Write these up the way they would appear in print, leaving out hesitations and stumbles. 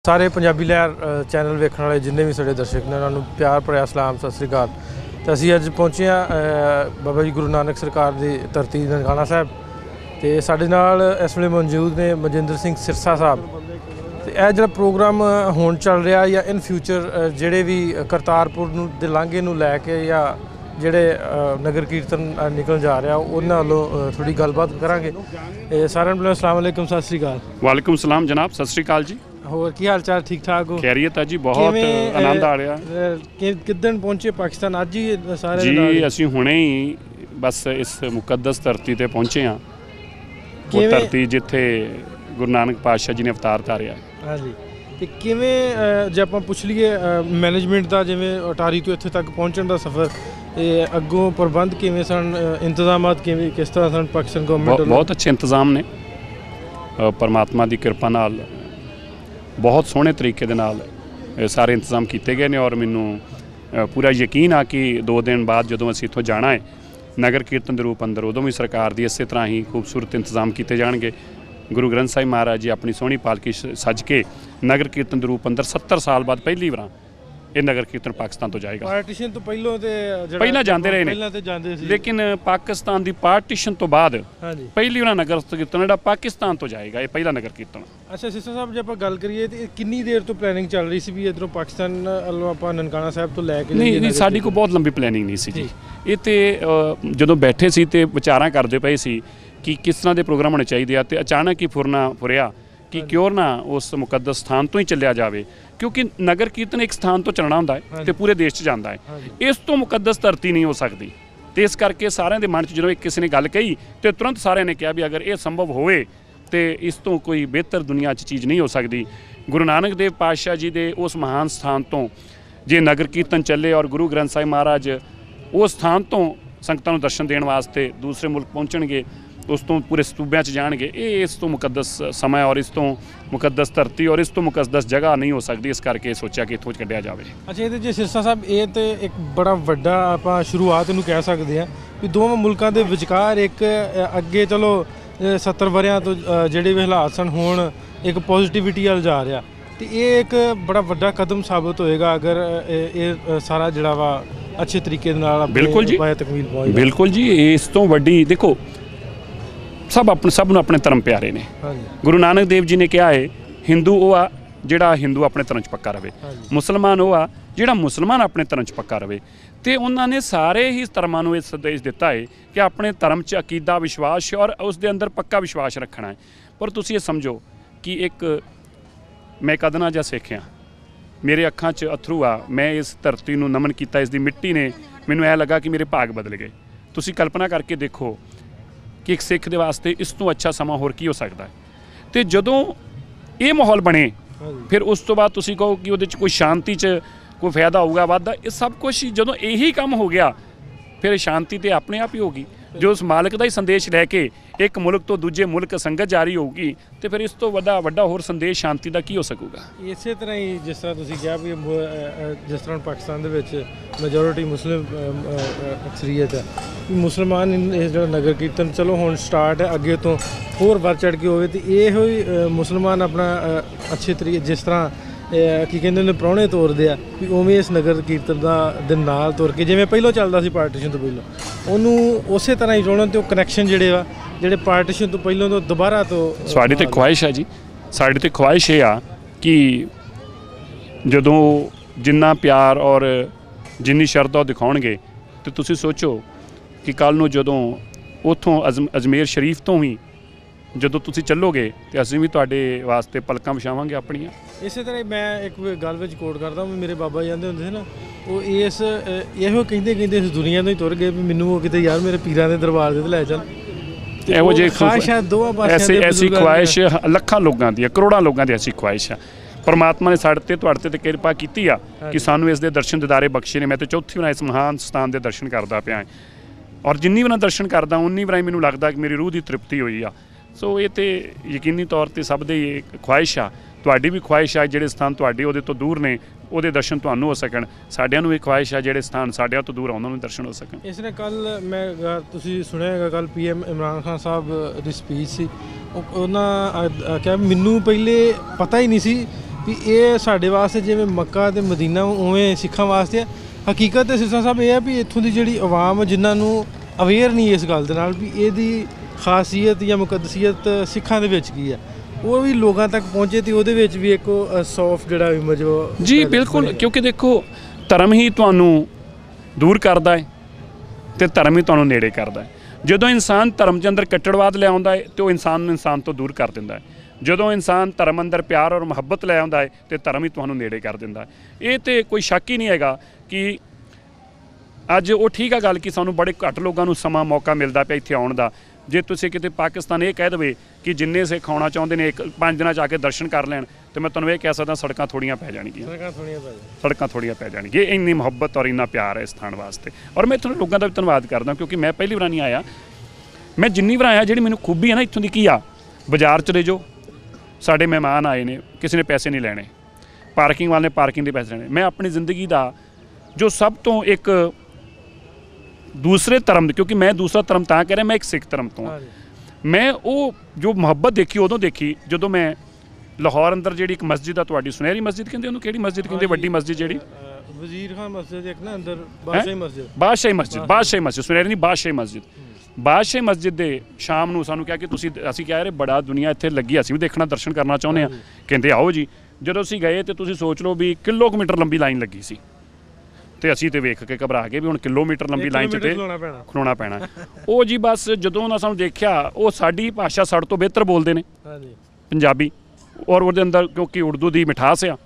सारे पंजाबी लहर चैनल वेखण वाले जिन्ने भी साडे दर्शक ने उन्होंने प्यार भरिया सलाम सत श्री अकाल। तो असीं अज पहुँचे बाबा जी गुरु नानक सरकार की धरती ननकाना साहब। तो साडे नाल इस वेले मौजूद ने मजिंदर सिंह सिरसा साहब। तो यह जो प्रोग्राम होण चल रहा या इन फ्यूचर जिहड़े भी करतारपुर दे लांघे नूं लैके या जिहड़े नगर कीर्तन निकल जा रहा उन्हां वालों थोड़ी गलबात करांगे। सारिआं नूं अस्सलाम वालेकुम सत श्री अकाल। वालेकुम सलाम जनाब, सत श्री अकाल जी। होर की हाल चाल ठीक ठाक हो? खैरियत है जी, बहुत आनंद आ रहा। किदन पहुंचे पाकिस्तान? अज ही सारे जी असीं हुणे ही बस इस मुकद्दस धरती ते पहुंचे हाँ। वो धरती जिथे गुरु नानक पातशाह जी ने अवतार धारिया। हाँ जी। तो किवें जे आपां पुछ लीए मैनेजमेंट का, जिवें अटारी तो इत्थे तक पहुंचण दा सफ़र अगों प्रबंध किवें सन, इंतजामात किवें किस तरह सन पाकिस्तान गवर्नमेंट? बहुत अच्छे इंतजाम ने, परमात्मा की कृपा नाल बहुत सोहणे तरीके दे नाल सारे इंतजाम किए गए हैं। और मैनू पूरा यकीन आ कि 2 दिन बाद जदों असीं इत्थों जाना है नगर कीर्तन के रूप अंदर, उदों भी सरकार की इस तरह ही खूबसूरत इंतजाम किए जाएंगे। गुरु ग्रंथ साहिब महाराज जी अपनी सोहनी पालकी सज के नगर कीर्तन के रूप अंदर 70 साल बाद पहली बार ये नगर कीर्तन पाकिस्तान तो जाएगा। पार्टीशन तो पहला जाते रहे ने, लेकिन पाकिस्तान की पार्टीशन तो बाद पहली बार नगर कीर्तन जो पाकिस्तान तो जाएगा, ये पहला नगर कीर्तन। अच्छा सिस्टर साहब, जो आप गल करिए तो कितनी देर तो प्लैनिंग चल रही सी भी इधरों पाकिस्तान वालों आप ननकाना साहब तो लैके? नहीं, साडी को बहुत लंबी प्लैनिंग नहीं सी जी। ये तो जदों बैठे सी ते विचारां करदे पए सी कि किस तरह के प्रोग्राम होने चाहिए, तो अचानक ही फुरिया कि क्यों ना उस मुकद्दस स्थान तो ही चलिया जाए, क्योंकि नगर कीर्तन एक स्थान तो चलना होंदा है तो पूरे देश जाता है। इस तो मुकद्दस धरती नहीं हो सकती। तो इस करके सारिਆਂ ਦੇ मन च ਜਦੋਂ किसी ने गल कही तो तुरंत सारिਆਂ ने कहा भी अगर ये संभव होए तो इस तो कोई बेहतर दुनिया चीज़ नहीं हो सकती। गुरु नानक देव पातशाह जी के उस महान स्थान तो जे नगर कीर्तन चले और गुरु ग्रंथ साहिब महाराज उस स्थान तो संगतां नूं दर्शन देने वास्ते दूसरे मुल्क पहुँचणगे, उस तो पूरे सूबे जाएंगे, ये इस तो मुकद्दस समय और इस तो मुकद्दस धरती और इस तो मुकद्दस जगह नहीं हो सकती। इस करके सोचा कि इत्थों कढ़िया जाए। अच्छा, ये जो सिरसा साहब ये तो एक बड़ा वड्डा आपां शुरुआत इहनूं कह सकते हैं भी दोवां मुल्कां दे विचकार एक अगे चलो 70 वरियां तो जिहड़े भी हालात सन हुण एक पॉजिटिविटी वाल जा रहा, तो ये एक बड़ा वड्डा कदम साबित होएगा अगर ये सारा जिहड़ा वा अच्छे तरीके नाल बिल्कुल जी तकमील पहुंचे। बिल्कुल जी, इस तो वड्डी देखो सब अपने धर्म प्यारे ने। गुरु नानक देव जी ने कहा है हिंदू वो आ जिहड़ा हिंदू अपने धर्म च पक्का रहे, मुसलमान वो आ जिहड़ा मुसलमान अपने धर्म च पक्का रहे। तो उन्होंने सारे ही धर्मां नूं इह संदेश दिता है कि अपने धर्म च अकीदा विश्वास और उस दे अंदर पक्का विश्वास रखना है। पर तुसीं ये समझो कि एक मैं कदना जा सिख हाँ, मेरे अखां च अथरू आ, मैं इस धरती नूं नमन किया, इसकी मिट्टी ने मैनूं ऐ लगा कि मेरे भाग बदल गए। तुसीं कल्पना करके देखो कि एक सिख दे वास्ते इस तो अच्छा समा होर की हो सकता है। तो जदों ये माहौल बने फिर उस तो बाद तुसीं कहो कि उहदे च कोई शांति च कोई फायदा होगा वादा, ये सब कुछ जदों यही काम हो गया फिर शांति तो अपने आप ही होगी। जो उस मालिक का ही संदेश लैके एक मुल्क तो दूजे मुल्क संगत जारी होगी तो फिर इस तो वड्डा होर संदेश शांति का की हो सकूगा। इस तरह ही जिस तरह तुसीं कहा भी जिस तरह पाकिस्तान दे मेजोरिटी मुस्लिम अक्सरीयत है, मुसलमान इस जो नगर कीर्तन चलो हुण स्टार्ट है, अगे तो होर बढ़ चढ़ के होवे, तो ये मुसलमान अपना अच्छे तरीके जिस तरह की कहते ने प्राहुणे तोरदे आ भी उवें इस नगर कीर्तन दे नाल तुर के जिवें पहिलों चलदा सी पार्टीशन तो पहिलों उन्होंने उस तरह ही जोड़न तो कनैक्शन जिहड़े पार्टीशन तो पहिलों तो दोबारा तो साडी ते ख्वाहिश है जी। साडी ते ख्वाहिश ये आ कि जदों जिन्ना प्यार और जिन्नी शरधा दिखाउणगे तो तुसीं सोचो कि कल नूं जदों उत्थों अजमेर शरीफ तो भी जदों तुसीं चलोगे तो असीं भी तुहाडे वास्ते पलकां विछावांगे अपणियां। इस तरह मैं एक गल विच कोट करदा, मेरे बाबा जी आंदे हुंदे सी ना, वो इस इहो कहंदे इस दुनिया तो ही तुर गए भी मैनूं वो किते यार मेरे पीरां दे दरबार दे लै चल। ਇਹੋ ਜਿਹੀ ऐसी ख्वाहिश ਲੱਖਾਂ ਲੋਕਾਂ ਦੀ, ਕਰੋੜਾਂ ਲੋਕਾਂ ਦੀ ऐसी ख्वाहिश है। परमात्मा ने साढ़े ते तुहाडे ते किरपा की कि सानू इस दे दर्शन दिदारे बख्शे ने। मैं तो चौथी बार इस महान स्थान के दर्शन करता पाया और जिन्नी बार दर्शन करदा उन्नी बार मैनूं लगदा कि मेरी रूह की तृप्ति हुई आ। सो ये तो यकीनी तौर पर सब दी ख्वाहिश आ, तुहाडी भी ख्वाहिश आ जिहड़े स्थान तुहाडे उहदे तो दूर ने ਉਹਦੇ दर्शन ਤੁਹਾਨੂੰ हो सकन। साडिਆਂ ਨੂੰ एक ख्वाहिश है ਜਿਹੜੇ स्थान ਸਾਡਿਆਂ ਤੋਂ दूर ਉਹਨਾਂ ਨੂੰ दर्शन हो सकन। ਇਸ ਨੇ ਕੱਲ ਮੈਂ ਤੁਸੀਂ ਸੁਣਿਆ ਕੱਲ PM ਇਮਰਾਨ ਖਾਨ ਸਾਹਿਬ ਦੀ ਸਪੀਚ ਸੀ, ਉਹਨਾਂ ਕਿਹਾ ਮੈਨੂੰ ਪਹਿਲੇ ਪਤਾ ਹੀ ਨਹੀਂ ਸੀ ਵੀ ਇਹ ਸਾਡੇ ਵਾਸਤੇ ਜਿਵੇਂ ਮੱਕਾ ਤੇ ਮਦੀਨਾ ਉਵੇਂ ਸਿੱਖਾਂ ਵਾਸਤੇ ਹਕੀਕਤ ਤੇ ਸਿਰਸਾ ਸਾਹਿਬ ਇਹ ਹੈ ਵੀ ਇੱਥੋਂ ਦੀ ਜਿਹੜੀ ਆਵਾਮ ਜਿਨ੍ਹਾਂ ਨੂੰ ਅਵੇਅਰ ਨਹੀਂ ਇਸ ਗੱਲ ਦੇ ਨਾਲ ਵੀ ਇਹਦੀ ਖਾਸੀਅਤ ਜਾਂ ਮੁਕੱਦਸੀਅਤ ਸਿੱਖਾਂ ਦੇ ਵਿੱਚ ਕੀ ਹੈ, ਉਹ ਵੀ ਲੋਕਾਂ ਤੱਕ ਪਹੁੰਚੇ ਤੇ ਉਹਦੇ ਵਿੱਚ ਵੀ ਇੱਕ ਸੌਫਟ ਜਿਹੜਾ ਇਮੇਜ ਜੀ ਬਿਲਕੁਲ, ਕਿਉਂਕਿ ਦੇਖੋ ਧਰਮ ਹੀ ਤੁਹਾਨੂੰ ਦੂਰ ਕਰਦਾ ਹੈ ਤੇ ਧਰਮ ਹੀ ਤੁਹਾਨੂੰ ਨੇੜੇ ਕਰਦਾ ਹੈ। ਜਦੋਂ ਇਨਸਾਨ ਧਰਮ ਦੇ ਅੰਦਰ ਕੱਟੜਵਾਦ ਲੈ ਆਉਂਦਾ ਹੈ ਤੇ ਉਹ ਇਨਸਾਨ ਨੂੰ ਇਨਸਾਨ ਤੋਂ ਦੂਰ ਕਰ ਦਿੰਦਾ ਹੈ। ਜਦੋਂ ਇਨਸਾਨ ਧਰਮ ਅੰਦਰ ਪਿਆਰ ਔਰ ਮੁਹੱਬਤ ਲੈ ਆਉਂਦਾ ਹੈ ਤੇ ਧਰਮ ਹੀ ਤੁਹਾਨੂੰ ਨੇੜੇ ਕਰ ਦਿੰਦਾ ਹੈ। ਇਹ ਤੇ ਕੋਈ ਸ਼ੱਕ ਹੀ ਨਹੀਂ ਹੈਗਾ ਕਿ ਅੱਜ ਉਹ ਠੀਕ ਆ ਗੱਲ ਕਿ ਸਾਨੂੰ ਬੜੇ ਘੱਟ ਲੋਕਾਂ ਨੂੰ ਸਮਾਂ ਮੌਕਾ ਮਿਲਦਾ ਪਿਆ ਇੱਥੇ ਆਉਣ ਦਾ। ਜੇ ਤੁਸੀਂ ਕਿਤੇ ਪਾਕਿਸਤਾਨ ਇਹ ਕਹਿ ਦੇਵੇ ਕਿ ਜਿੰਨੇ ਸਿੱਖ ਆਉਣਾ ਚਾਹੁੰਦੇ ਨੇ 5 ਦਿਨਾਂ 'ਚ ਆ ਕੇ ਦਰਸ਼ਨ ਕਰ ਲੈਣ ਤੇ ਮੈਂ ਤੁਹਾਨੂੰ ਇਹ ਕਹਿ ਸਕਦਾ ਸੜਕਾਂ ਥੋੜ੍ਹੀਆਂ ਪੈ ਜਾਣਗੀਆਂ, ਸੜਕਾਂ ਥੋੜ੍ਹੀਆਂ ਪੈ ਜਾਣਗੀਆਂ। ਇੰਨੀ ਮੁਹੱਬਤ ਔਰ ਇੰਨਾ ਪਿਆਰ ਹੈ ਇਸ ਥਾਂ ਵਾਸਤੇ। ਔਰ ਮੈਂ ਤੁਹਾਨੂੰ ਲੋਕਾਂ ਦਾ ਵੀ ਧੰਨਵਾਦ ਕਰਦਾ ਕਿਉਂਕਿ ਮੈਂ ਪਹਿਲੀ ਵਾਰ ਨਹੀਂ ਆਇਆ। ਮੈਂ ਜਿੰਨੀ ਵਾਰ ਆਇਆ ਜਿਹੜੀ ਮੈਨੂੰ ਖੂਬੀ ਹੈ ਨਾ ਇੱਥੋਂ ਦੀ ਕੀ ਆ, ਬਾਜ਼ਾਰ ਚਲੇ ਜਾਓ, ਸਾਡੇ ਮਹਿਮਾਨ ਆਏ ਨੇ, ਕਿਸੇ ਨੇ ਪੈਸੇ ਨਹੀਂ ਲੈਣੇ, ਪਾਰਕਿੰਗ ਵਾਲੇ ਨੇ ਪਾਰਕਿੰਗ ਦੇ ਪੈਸੇ ਲੈਣੇ। ਮੈਂ ਆਪਣੀ ਜ਼ਿੰਦਗੀ ਦਾ ਜੋ ਸਭ ਤੋਂ ਇੱਕ ਦੂਸਰੇ ਧਰਮ ਦੇ, ਕਿਉਂਕਿ ਮੈਂ ਦੂਸਰਾ ਧਰਮ ਤਾਂ ਕਹਿ ਰਿਹਾ, ਮੈਂ ਇੱਕ ਸਿੱਖ ਧਰਮ ਤੋਂ ਹਾਂ, ਮੈਂ ਉਹ ਜੋ ਮੁਹੱਬਤ ਦੇਖੀ ਉਦੋਂ ਦੇਖੀ ਜਦੋਂ ਮੈਂ ਲਾਹੌਰ ਅੰਦਰ ਜਿਹੜੀ ਇੱਕ ਮਸਜਿਦ ਆ ਤੁਹਾਡੀ ਸੁਨਹਿਰੀ ਮਸਜਿਦ ਕਹਿੰਦੇ ਉਹਨੂੰ, ਕਿਹੜੀ ਮਸਜਿਦ ਕਹਿੰਦੇ, ਵੱਡੀ ਮਸਜਿਦ ਜਿਹੜੀ ਵਜ਼ੀਰ ਖਾਨ ਮਸਜਿਦ ਇੱਕ ਨਾ ਅੰਦਰ ਬਾਦਸ਼ਾਹੀ ਮਸਜਿਦ, ਬਾਦਸ਼ਾਹੀ ਮਸਜਿਦ ਸੁਨਹਿਰੀ ਨਹੀਂ ਬਾਦਸ਼ਾਹੀ ਮਸਜਿਦ। ਬਾਦਸ਼ਾਹੀ ਮਸਜਿਦ ਦੇ ਸ਼ਾਮ ਨੂੰ ਸਾਨੂੰ ਕਿਹਾ ਕਿ ਤੁਸੀਂ, ਅਸੀਂ ਕਹਿ ਰਹੇ ਬੜਾ ਦੁਨੀਆ ਇੱਥੇ ਲੱਗੀ, ਅਸੀਂ ਵੀ ਦੇਖਣਾ ਦਰਸ਼ਨ ਕਰਨਾ ਚਾਹੁੰਦੇ ਹਾਂ। ਕਹਿੰਦੇ ਆਓ ਜੀ। ਜਦੋਂ ਅਸੀਂ ਗਏ ਤੇ ਤੁਸੀਂ ਸੋਚ ਲਓ ਵੀ ਕਿਲੋਮੀਟਰ ਲੰਬੀ ਲਾਈਨ ਲੱਗੀ ਸੀ ਤੇ ਅਸੀਂ ਤੇ ਵੇਖ ਕੇ ਘਬਰਾ ਗਏ ਵੀ ਹੁਣ ਕਿਲੋਮੀਟਰ ਲੰਬੀ ਲਾਈਨ 'ਚ ਤੇ ਖਲੋਣਾ ਪੈਣਾ। ਉਹ ਜੀ ਬਸ ਜਦੋਂ ਉਹਨਾਂ ਸਾਨੂੰ ਦੇਖਿਆ, ਉਹ ਸਾਡੀ ਭਾਸ਼ਾ ਸਾਡੇ ਤੋਂ ਬਿਹਤਰ ਬੋਲਦੇ ਨੇ ਪੰਜਾਬੀ, ਔਰ ਉਹਦੇ ਅੰਦਰ ਕਿਉਂਕਿ ਉਰਦੂ ਦੀ ਮਿਠਾਸ ਆ।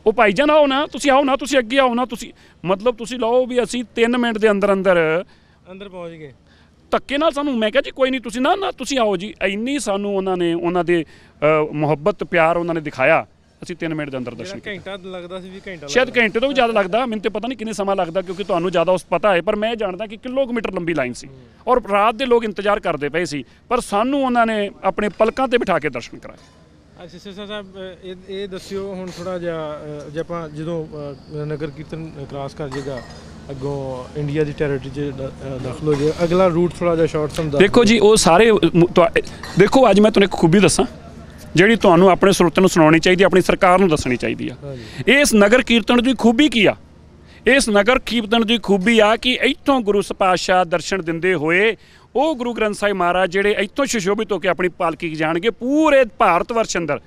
ਉਹ ਭਾਈ ਜਾਨ ਆਓ ਨਾ, ਤੁਸੀਂ ਆਓ ਨਾ, ਤੁਸੀਂ ਅੱਗੇ ਆਓ ਨਾ, ਤੁਸੀਂ ਮਤਲਬ ਤੁਸੀਂ ਲਓ ਵੀ ਅਸੀਂ 3 ਮਿੰਟ ਦੇ ਅੰਦਰ ਪਹੁੰਚ ਗਏ ਧੱਕੇ ਨਾਲ ਸਾਨੂੰ। ਮੈਂ ਕਿਹਾ ਜੀ ਕੋਈ ਨਹੀਂ, ਤੁਸੀਂ ਨਾ ਤੁਸੀਂ ਆਓ ਜੀ। ਇੰਨੀ ਸਾਨੂੰ ਉਹਨਾਂ ਨੇ ਉਹਨਾਂ ਦੇ ਮੁਹੱਬਤ ਪਿਆਰ ਉਹਨਾਂ ਨੇ ਦਿਖਾਇਆ। ਅਸੀਂ 3 ਮਿੰਟ ਦੇ ਅੰਦਰ ਦਰਸ਼ਨ ਕੀਤੇ। ਘੰਟਾ ਲੱਗਦਾ ਸੀ, ਵੀ ਘੰਟਾ ਸ਼ਾਇਦ ਘੰਟੇ ਤੋਂ ਵੀ ਜ਼ਿਆਦਾ ਲੱਗਦਾ, ਮੈਨੂੰ ਤੇ ਪਤਾ ਨਹੀਂ ਕਿੰਨੇ ਸਮਾਂ ਲੱਗਦਾ ਕਿਉਂਕਿ ਤੁਹਾਨੂੰ ਜ਼ਿਆਦਾ ਉਸ ਪਤਾ ਹੈ, ਪਰ ਮੈਂ ਜਾਣਦਾ ਕਿ ਕਿਲੋਮੀਟਰ ਲੰਬੀ ਲਾਈਨ ਸੀ ਔਰ ਰਾਤ ਦੇ ਲੋਕ ਇੰਤਜ਼ਾਰ ਕਰਦੇ ਪਏ ਸੀ, ਪਰ ਸਾਨੂੰ ਉਹਨਾਂ ਨੇ ਆਪਣੇ ਪਲਕਾਂ ਤੇ ਬਿਠਾ ਕੇ ਦਰਸ਼ਨ ਕਰਾਏ। ਸਿਰਸਾ ਸਾਹਿਬ ਇਹ ਦੱਸਿਓ ਹੁਣ ਥੋੜਾ ਜਿਹਾ, ਜੇ ਆਪਾਂ ਜਦੋਂ ਨਗਰ ਕੀਰਤਨ ਕ੍ਰਾਸ ਕਰ ਜਾਏਗਾ ਅੱਗੋਂ ਇੰਡੀਆ ਦੀ ਟੈਰੀਟਰੀ 'ਚ ਦਾਖਲ ਹੋ ਜਾਏ, ਅਗਲਾ ਰੂਟ ਥੋੜਾ ਜਿਹਾ ਸ਼ਾਰਟ ਸਮਝਾ। ਦੇਖੋ ਜੀ ਉਹ ਸਾਰੇ ਦੇਖੋ, ਅੱਜ ਮੈਂ ਤੁਹਾਨੂੰ ਇੱਕ ਖੂਬੀ ਦੱਸਾਂ ਜਿਹੜੀ ਤੁਹਾਨੂੰ ਆਪਣੇ ਸਰੋਤਿਆਂ ਨੂੰ ਸੁਣਾਉਣੀ ਚਾਹੀਦੀ, ਆਪਣੀ ਸਰਕਾਰ ਨੂੰ ਦੱਸਣੀ ਚਾਹੀਦੀ ਆ। ਇਸ ਨਗਰ ਕੀਰਤਨ ਦੀ ਖੂਬੀ ਕੀ ਆ? ਇਸ ਨਗਰ ਕੀਰਤਨ ਦੀ ਖੂਬੀ ਆ ਕਿ ਇੱਥੋਂ ਗੁਰੂ ਪਾਤਸ਼ਾਹ ਦਰਸ਼ਨ ਦਿੰਦੇ ਹੋਏ ਉਹ ਗੁਰੂ ਗ੍ਰੰਥ ਸਾਹਿਬ ਮਹਾਰਾਜ ਜਿਹੜੇ ਇੱਥੋਂ ਸੁਸ਼ੋਭਿਤ ਹੋ ਕੇ ਆਪਣੀ ਪਾਲਕੀ ਜਾਣਗੇ, ਪੂਰੇ ਭਾਰਤ ਵਰਸ਼ ਅੰਦਰ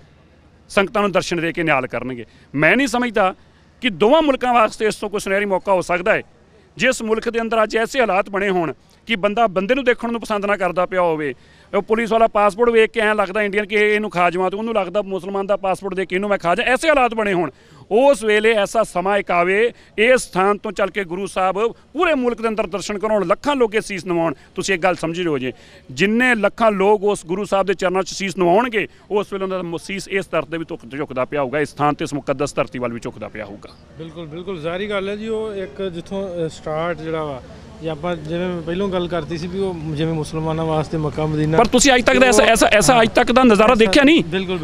ਸੰਗਤਾਂ ਨੂੰ ਦਰਸ਼ਨ ਦੇ ਕੇ ਨਿਹਾਲ ਕਰਨਗੇ। ਮੈਂ ਨਹੀਂ ਸਮਝਦਾ ਕਿ ਦੋਵਾਂ ਮੁਲਕਾਂ ਵਾਸਤੇ ਇਸ ਤੋਂ ਕੋਈ ਸੁਨਹਿਰੀ ਮੌਕਾ ਹੋ ਸਕਦਾ ਹੈ। ਜਿਸ ਮੁਲਕ ਦੇ ਅੰਦਰ ਅੱਜ ਐਸੇ ਹਾਲਾਤ ਬਣੇ ਹੋਣ ਕਿ ਬੰਦਾ ਬੰਦੇ ਨੂੰ ਦੇਖਣ ਨੂੰ ਪਸੰਦ ਨਾ ਕਰਦਾ ਪਿਆ ਹੋਵੇ, ਉਹ ਪੁਲਿਸ ਵਾਲਾ ਪਾਸਪੋਰਟ ਵੇਖ ਕੇ ਐਂ ਲੱਗਦਾ ਇੰਡੀਅਨ ਕਿ ਇਹਨੂੰ ਖਾ ਜਾਵਾਂ, ਤੇ ਉਹਨੂੰ ਲੱਗਦਾ ਮੁਸਲਮਾਨ ਦਾ ਪਾਸਪੋਰਟ ਦੇਖ ਕੇ ਇਹਨੂੰ ਮੈਂ ਖਾ ਜਾ, ਐਸੇ ਹਾਲਾਤ ਬਣੇ ਹੋਣ, ਉਸ ਵੇਲੇ ਐਸਾ ਸਮਾਂ ਇੱਕ ਆਵੇ ਇਸ ਸਥਾਨ ਤੋਂ ਚੱਲ ਕੇ ਗੁਰੂ ਸਾਹਿਬ ਪੂਰੇ ਮੁਲਕ ਦੇ ਅੰਦਰ ਦਰਸ਼ਨ ਕਰਾਉਣ, ਲੱਖਾਂ ਲੋਕ ਸੀਸ ਨਵਾਉਣ। ਤੁਸੀਂ ਇੱਕ ਗੱਲ ਸਮਝ ਲਿਓ ਜੇ, ਜਿੰਨੇ ਲੱਖਾਂ ਲੋਕ ਉਸ ਗੁਰੂ ਸਾਹਿਬ ਦੇ ਚਰਨਾਂ 'ਚ ਸੀਸ ਨਵਾਉਣਗੇ, ਉਸ ਵੇਲੇ ਉਹਨਾਂ ਦਾ ਸੀਸ ਇਸ ਧਰਤੀ ਦੇ ਵੀ ਝੁਕਦਾ ਪਿਆ ਹੋਊਗਾ, ਇਸ ਸਥਾਨ ਤੇ ਇਸ ਮੁਕੱਦਸ ਧਰਤੀ ਵੱਲ ਵੀ ਝੁਕਦਾ ਪਿਆ ਹੋਊਗਾ। ਬਿਲਕੁਲ ਬਿਲਕੁਲ ਜ਼ਾਹਰੀ ਗੱਲ ਹੈ ਜੀ। ਉਹ ਇੱਕ ਜਿੱਥੋਂ ਸਟਾਰਟ ਜਿਹੜਾ ਵਾ, ਜੇ ਆਪਾਂ ਜਿਵੇਂ ਪਹਿਲਾਂ ਗੱਲ ਕਰਤੀ ਸੀ ਵੀ ਉਹ ਜਿਵੇਂ ਮੁਸਲਮਾਨਾਂ ਵਾਸਤੇ ਮੱਕਾ ਮਦੀਨਾ, ਪਰ ਤੁਸੀਂ ਅੱਜ ਤੱਕ ਦਾ ਐਸਾ ਅੱਜ ਤੱਕ ਦਾ ਨਜ਼ਾਰਾ ਦੇਖਿਆ ਨਹੀਂ।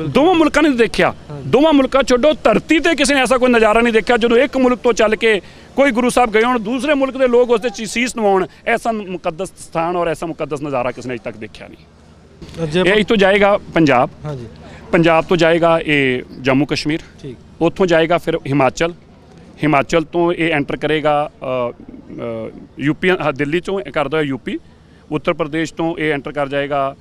ਦੋਵਾਂ ਮੁਲਕਾਂ ਨੇ ਦੇਖਿਆ, ਦੋਵਾਂ ਮੁਲਕਾਂ ਛੱਡੋ, ਧਰਤੀ ਤੇ ਕਿਸੇ ਨੇ ਐਸਾ ਕੋਈ ਨਜ਼ਾਰਾ ਨਹੀਂ ਦੇਖਿਆ ਜਦੋਂ ਇੱਕ ਮੁਲਕ ਤੋਂ ਚੱਲ ਕੇ ਕੋਈ ਗੁਰੂ ਸਾਹਿਬ ਗਏ ਹੋਣ, ਦੂਸਰੇ ਮੁਲਕ ਦੇ ਲੋਕ ਉਸ ਦੇ ਸੀਸ ਨਵਾਉਣ। ਐਸਾ ਮੁਕੱਦਸ ਸਥਾਨ ਔਰ ਐਸਾ ਮੁਕੱਦਸ ਨਜ਼ਾਰਾ ਕਿਸੇ ਨੇ ਅੱਜ ਤੱਕ ਦੇਖਿਆ ਨਹੀਂ। ਇਹ ਇੱਥੋਂ ਜਾਏਗਾ ਪੰਜਾਬ, ਪੰਜਾਬ ਤੋਂ ਜਾਏਗਾ ਇਹ ਜੰਮੂ ਕਸ਼ਮੀਰ, ਉੱਥੋਂ ਜਾਏਗਾ ਫਿਰ ਹਿਮਾਚਲ ਤੋਂ ਇਹ ਐਂਟਰ ਕਰੇਗਾ ਯੂਪੀ, ਦਿੱਲੀ ਤੋਂ ਕਰਦਾ ਯੂਪੀ, ਉੱਤਰ ਪ੍ਰਦੇਸ਼ ਤੋਂ ਇਹ ਐਂਟਰ ਕਰ ਜਾਏਗਾ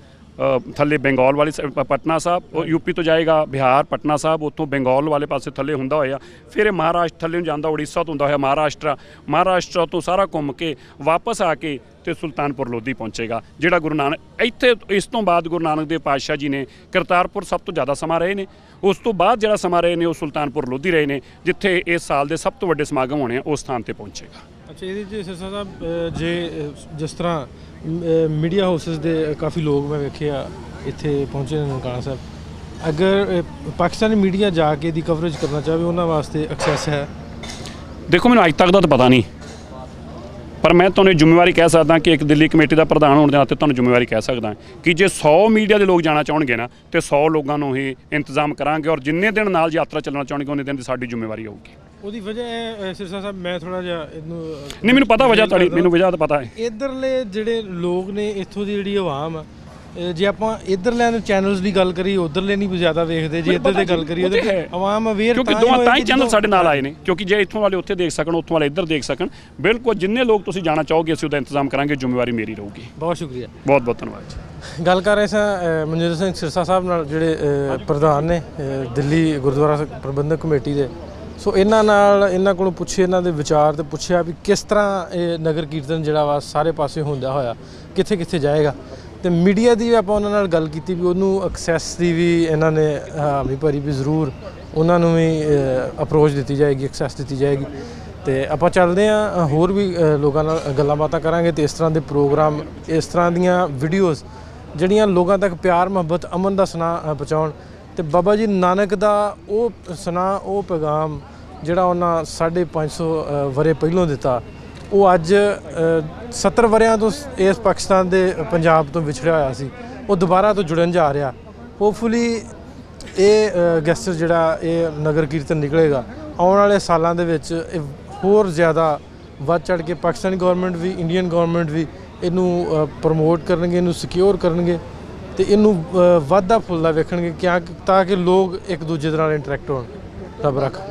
ਥੱਲੇ ਬੰਗਾਲ ਵਾਲੀ ਪਟਨਾ ਸਾਹਿਬ, ਉਹ ਯੂਪੀ ਤੋਂ ਜਾਏਗਾ ਬਿਹਾਰ ਪਟਨਾ ਸਾਹਿਬ, ਉੱਥੋਂ ਬੰਗਾਲ ਵਾਲੇ ਪਾਸੇ ਥੱਲੇ ਹੁੰਦਾ ਹੋਇਆ ਫਿਰ ਇਹ ਮਹਾਰਾਸ਼ਟਰ ਥੱਲੇ ਨੂੰ ਜਾਂਦਾ, ਉੜੀਸਾ ਤੋਂ ਹੁੰਦਾ ਹੋਇਆ ਮਹਾਰਾਸ਼ਟਰ ਤੋਂ ਸਾਰਾ ਘੁੰਮ ਕੇ ਵਾਪਸ ਆ ਕੇ ਤੇ ਸੁਲਤਾਨਪੁਰ ਲੋਧੀ ਪਹੁੰਚੇਗਾ। ਜਿਹੜਾ ਗੁਰੂ ਨਾਨਕ ਇੱਥੇ, ਇਸ ਤੋਂ ਬਾਅਦ ਗੁਰੂ ਨਾਨਕ ਦੇਵ ਪਾਤਸ਼ਾਹ ਜੀ ਨੇ ਕਰਤਾਰਪੁਰ ਸਭ ਤੋਂ ਜ਼ਿਆਦਾ ਸਮਾਂ ਰਹੇ ਨੇ, ਉਸ ਤੋਂ ਬਾਅਦ ਜਿਹੜਾ ਸਮਾਂ ਰਹੇ ਨੇ ਉਹ ਸੁਲਤਾਨਪੁਰ ਲੋਧੀ ਰਹੇ ਨੇ, ਜਿੱਥੇ ਇਸ ਸਾਲ ਦੇ ਸਭ ਤੋਂ ਵੱਡੇ ਸਮਾਗਮ ਹੋਣੇ ਆ, ਉਸ ਸਥਾਨ ਤੇ ਪਹੁੰਚੇਗਾ। ਅੱਛਾ, ਇਹਦੇ 'ਚ ਸਿਰਸਾ ਸਾਹਿਬ ਜੇ ਜਿਸ ਤਰ੍ਹਾਂ ਮੀਡੀਆ ਹਾਊਸਿਸ ਦੇ ਕਾਫੀ ਲੋਕ ਮੈਂ ਵੇਖੇ ਆ ਇੱਥੇ ਪਹੁੰਚੇ ਨੇ ਨਨਕਾਣਾ ਸਾਹਿਬ, ਅਗਰ ਪਾਕਿਸਤਾਨੀ ਮੀਡੀਆ ਜਾ ਕੇ ਦੀ ਕਵਰੇਜ ਕਰਨਾ ਚਾਹਵੇ ਉਹਨਾਂ ਵਾਸਤੇ ਐਕਸੈਸ ਹੈ? ਦੇਖੋ ਮੈਨੂੰ ਅੱਜ ਤੱਕ ਦਾ ਤਾਂ ਪਤਾ ਨਹੀਂ, ਪਰ ਮੈਂ ਤੁਹਾਨੂੰ ਜ਼ਿੰਮੇਵਾਰੀ ਕਹਿ ਸਕਦਾ ਕਿ ਇੱਕ ਦਿੱਲੀ ਕਮੇਟੀ ਦਾ ਪ੍ਰਧਾਨ ਹੋਣ ਦੇ ਨਾਤੇ ਤੁਹਾਨੂੰ ਜ਼ਿੰਮੇਵਾਰੀ ਕਹਿ ਸਕਦਾ ਕਿ ਜੇ 100 ਮੀਡੀਆ ਦੇ ਲੋਕ ਜਾਣਾ ਚਾਹਣਗੇ ਨਾ ਤੇ 100 ਲੋਕਾਂ ਨੂੰ ਹੀ ਇੰਤਜ਼ਾਮ ਕਰਾਂਗੇ, ਔਰ ਜਿੰਨੇ ਦਿਨ ਨਾਲ ਯਾਤਰਾ ਚੱਲਣਾ ਚਾਹਣਗੇ ਉਹਨੇ ਦਿਨ ਦੀ ਸਾਡੀ ਜ਼ਿੰਮੇਵਾਰੀ ਹੋਊਗੀ। ਉਹਦੀ ਵਜ੍ਹਾ ਹੈ ਸਿਰਸਾ ਸਾਹਿਬ, ਮੈਂ ਥੋੜਾ ਜਿਹਾ ਇਹਨੂੰ ਨਹੀਂ, ਮੈਨੂੰ ਪਤਾ ਵਜ੍ਹਾ ਤੁਹਾਡੀ, ਮੈਨੂੰ ਵਜ੍ਹਾ ਤਾਂ ਪਤਾ ਹੈ। ਇੱਧਰਲੇ ਜਿਹੜੇ ਲੋਕ ਨੇ ਇੱਥੋਂ ਦੀ ਜਿਹੜੀ ਆਵਾਮ ਆ ਜੇ ਆਪਾਂ ਇਧਰਲਿਆਂ ਦੇ ਚੈਨਲਸ ਦੀ ਗੱਲ ਕਰੀਏ ਉਧਰਲੇ ਨਹੀਂ ਜ਼ਿਆਦਾ ਵੇਖਦੇ, ਜੇ ਇੱਧਰ ਦੀ ਗੱਲ ਕਰੀਏ ਤਾਂ ਆਵਾਮ ਅਵੇਅਰ ਕਿਉਂਕਿ ਦੋਵਾਂ ਤਾਂ ਹੀ ਚੈਨਲ ਸਾਡੇ ਨਾਲ ਆਏ ਨੇ, ਕਿਉਂਕਿ ਜੇ ਇੱਥੋਂ ਵਾਲੇ ਉੱਥੇ ਦੇਖ ਸਕਣ, ਉੱਥੋਂ ਵਾਲੇ ਇੱਧਰ ਦੇਖ ਸਕਣ। ਬਿਲਕੁਲ ਜਿੰਨੇ ਲੋਕ ਤੁਸੀਂ ਜਾਣਾ ਚਾਹੋਗੇ ਅਸੀਂ ਉਹਦਾ ਇੰਤਜ਼ਾਮ ਕਰਾਂਗੇ, ਜ਼ਿੰਮੇਵਾਰੀ ਮੇਰੀ ਰਹੂਗੀ। ਬਹੁਤ ਸ਼ੁਕਰੀਆ, ਬਹੁਤ ਬਹੁਤ ਧੰਨਵਾਦ ਜੀ। ਗੱਲ ਕਰ ਰਹੇ ਸਾਂ ਮਨਜਿੰਦਰ ਸਿੰਘ ਸਿਰਸਾ ਸਾਹਿਬ ਨਾਲ, ਜਿਹੜੇ ਪ੍ਰਧਾਨ ਨੇ ਦਿੱਲੀ ਗੁਰਦੁਆਰਾ ਪ੍ਰਬੰਧਕ ਕਮੇਟੀ ਦੇ। ਸੋ ਇਹਨਾਂ ਕੋਲੋਂ ਪੁੱਛੇ, ਇਹਨਾਂ ਦੇ ਵਿਚਾਰ ਤੇ ਪੁੱਛਿਆ ਵੀ ਕਿਸ ਤਰ੍ਹਾਂ ਇਹ ਨਗਰ ਕੀਰਤਨ ਜਿਹੜਾ ਵਾ ਸਾਰੇ ਪਾਸੇ ਹੁੰਦਾ ਹੋਇਆ ਕਿੱਥੇ ਕਿੱਥੇ ਜਾਏਗਾ। ਤੇ ਮੀਡੀਆ ਦੀ ਆਪਾਂ ਉਹਨਾਂ ਨਾਲ ਗੱਲ ਕੀਤੀ ਵੀ ਉਹਨੂੰ ਐਕਸੈਸ ਦੀ ਵੀ ਇਹਨਾਂ ਨੇ ਹਾਮੀ ਭਰੀ ਵੀ ਜ਼ਰੂਰ ਉਹਨਾਂ ਨੂੰ ਵੀ ਅਪਰੋਚ ਦਿੱਤੀ ਜਾਏਗੀ, ਐਕਸੈਸ ਦਿੱਤੀ ਜਾਏਗੀ। ਤੇ ਆਪਾਂ ਚੱਲਦੇ ਹਾਂ, ਹੋਰ ਵੀ ਲੋਕਾਂ ਨਾਲ ਗੱਲਾਂ ਬਾਤਾਂ ਕਰਾਂਗੇ ਤੇ ਇਸ ਤਰ੍ਹਾਂ ਦੇ ਪ੍ਰੋਗਰਾਮ, ਇਸ ਤਰ੍ਹਾਂ ਦੀਆਂ ਵੀਡੀਓਜ਼ ਜਿਹੜੀਆਂ ਲੋਕਾਂ ਤੱਕ ਪਿਆਰ ਮੁਹੱਬਤ ਅਮਨ ਦਾ ਸੁਨੇਹਾ ਪਹੁੰਚਾਉਣ। ਤੇ ਬਾਬਾ ਜੀ ਨਾਨਕ ਦਾ ਉਹ ਸੁਨੇਹਾ, ਉਹ ਪੈਗਾਮ ਜਿਹੜਾ ਉਹਨਾਂ 550 ਵਰ੍ਹੇ ਪਹਿਲੋਂ ਦਿੱਤਾ, ਉਹ ਅੱਜ 70 ਵਰ੍ਹਿਆਂ ਤੋਂ ਇਸ ਪਾਕਿਸਤਾਨ ਦੇ ਪੰਜਾਬ ਤੋਂ ਵਿਛੜਿਆ ਹੋਇਆ ਸੀ, ਉਹ ਦੁਬਾਰਾ ਤੋਂ ਜੁੜਨ ਜਾ ਰਿਹਾ। ਹੋਪਫੁਲੀ ਇਹ ਗੈਸਟਰ ਜਿਹੜਾ ਇਹ ਨਗਰ ਕੀਰਤਨ ਨਿਕਲੇਗਾ ਆਉਣ ਵਾਲੇ ਸਾਲਾਂ ਦੇ ਵਿੱਚ ਇਹ ਹੋਰ ਜ਼ਿਆਦਾ ਵੱਧ ਚੜ੍ਹ ਕੇ ਪਾਕਿਸਤਾਨੀ ਗੌਰਮੈਂਟ ਵੀ, ਇੰਡੀਅਨ ਗੌਰਮੈਂਟ ਵੀ ਇਹਨੂੰ ਪ੍ਰਮੋਟ ਕਰਨਗੇ, ਇਹਨੂੰ ਸਿਕਿਉਰ ਕਰਨਗੇ ਤੇ ਇਹਨੂੰ ਵੱਧਦਾ ਫੁੱਲਦਾ ਵੇਖਣਗੇ, ਤਾਂ ਕਿ ਲੋਕ ਇੱਕ ਦੂਜੇ ਦੇ ਨਾਲ ਇੰਟਰੈਕਟ ਹੋਣ। ਰੱਬ ਰੱਖ।